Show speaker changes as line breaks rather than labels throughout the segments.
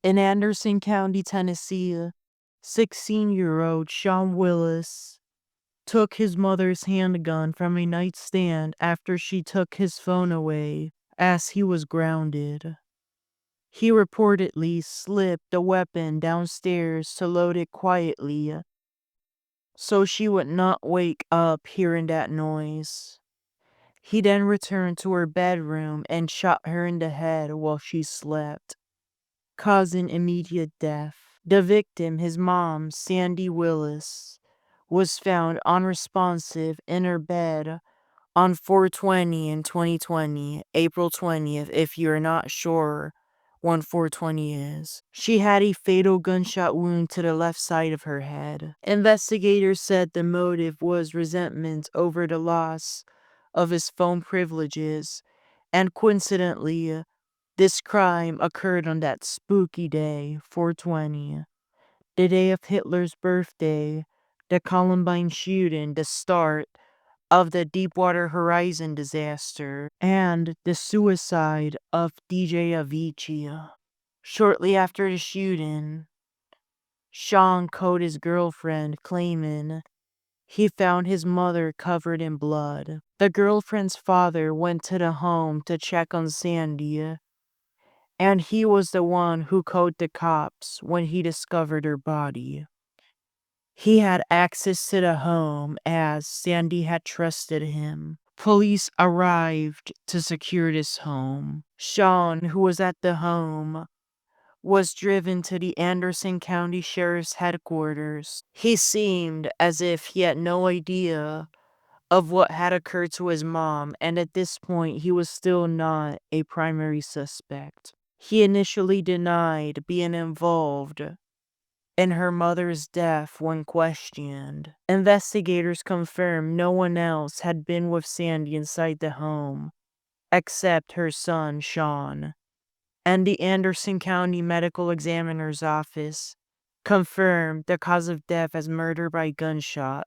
In Anderson County, Tennessee, 16-year-old Shawn Willis took his mother's handgun from a nightstand after she took his phone away as he was grounded. He reportedly slipped the weapon downstairs to load it quietly so she would not wake up hearing that noise. He then returned to her bedroom and shot her in the head while she slept, causing immediate death. The victim, his mom, Sandy Willis, was found unresponsive in her bed on 4/20 in 2020, April 20th, if you're not sure when 4/20 is. She had a fatal gunshot wound to the left side of her head. Investigators said the motive was resentment over the loss of his phone privileges, and coincidentally, this crime occurred on that spooky day, 4/20, the day of Hitler's birthday, the Columbine shooting, the start of the Deepwater Horizon disaster, and the suicide of DJ Avicii. Shortly after the shooting, Shawn called his girlfriend, claiming he found his mother covered in blood. The girlfriend's father went to the home to check on Sandy, and he was the one who called the cops when he discovered her body. He had access to the home as Sandy had trusted him. Police arrived to secure this home. Shawn, who was at the home, was driven to the Anderson County Sheriff's headquarters. He seemed as if he had no idea of what had occurred to his mom, and at this point, he was still not a primary suspect. He initially denied being involved in her mother's death when questioned. Investigators confirmed no one else had been with Sandy inside the home, except her son, Shawn. And the Anderson County Medical Examiner's Office confirmed the cause of death as murder by gunshot.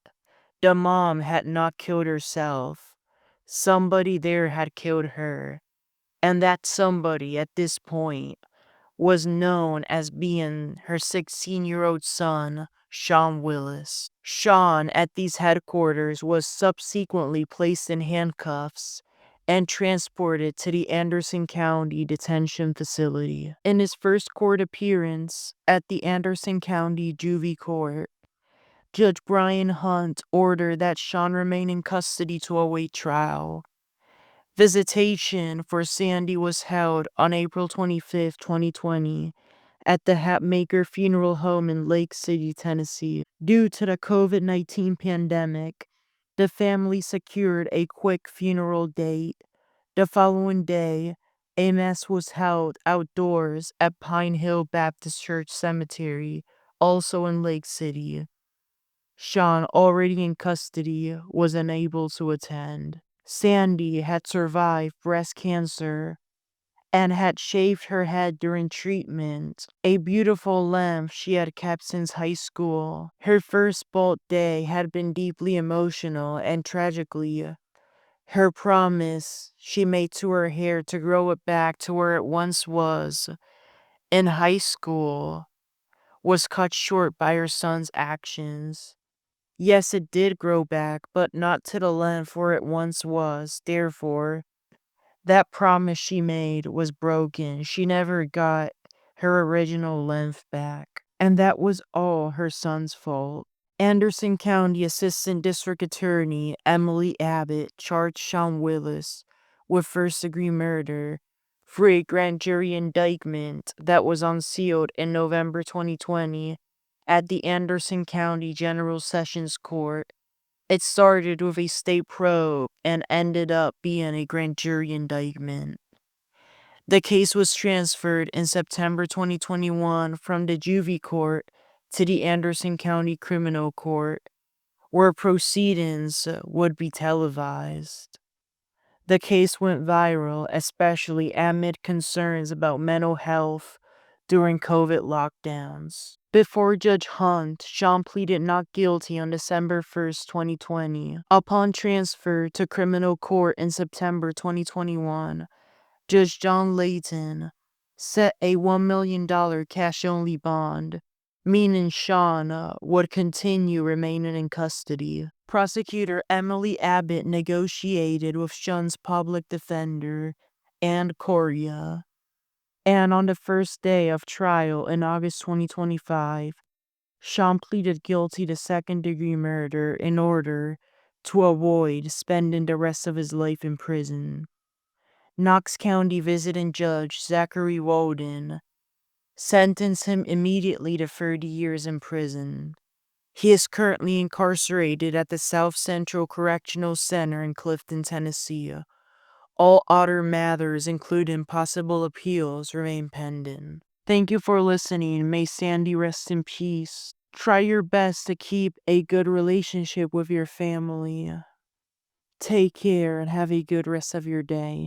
The mom had not killed herself. Somebody there had killed her. And that somebody at this point was known as being her 16-year-old son, Shawn Willis. Shawn, at these headquarters, was subsequently placed in handcuffs and transported to the Anderson County Detention Facility. In his first court appearance at the Anderson County Juvie Court, Judge Brian Hunt ordered that Shawn remain in custody to await trial. Visitation for Sandy was held on April 25, 2020, at the Hatmaker Funeral Home in Lake City, Tennessee. Due to the COVID-19 pandemic, the family secured a quick funeral date. The following day, a mass was held outdoors at Pine Hill Baptist Church Cemetery, also in Lake City. Shawn, already in custody, was unable to attend. Sandy had survived breast cancer and had shaved her head during treatment, a beautiful length she had kept since high school. Her first bald day had been deeply emotional, and tragically, her promise she made to her hair to grow it back to where it once was in high school was cut short by her son's actions. Yes, it did grow back, but not to the length where it once was. Therefore, that promise she made was broken. She never got her original length back. And that was all her son's fault. Anderson County Assistant District Attorney Emily Abbott charged Shawn Willis with first-degree murder for a grand jury indictment that was unsealed in November 2020 at the Anderson County General Sessions Court. It started with a state probe and ended up being a grand jury indictment. The case was transferred in September 2021 from the Juvie Court to the Anderson County Criminal Court, where proceedings would be televised. The case went viral, especially amid concerns about mental health during COVID lockdowns. Before Judge Hunt, Shawn pleaded not guilty on December 1st, 2020. Upon transfer to criminal court in September 2021, Judge John Layton set a $1 million cash-only bond, meaning Shawn would continue remaining in custody. Prosecutor Emily Abbott negotiated with Shawn's public defender, and Coria. And on the first day of trial in August 2025, Shawn pleaded guilty to second-degree murder in order to avoid spending the rest of his life in prison. Knox County Visiting Judge Zachary Walden sentenced him immediately to 30 years in prison. He is currently incarcerated at the South Central Correctional Center in Clifton, Tennessee. All other matters, including possible appeals, remain pending. Thank you for listening. May Sandy rest in peace. Try your best to keep a good relationship with your family. Take care and have a good rest of your day.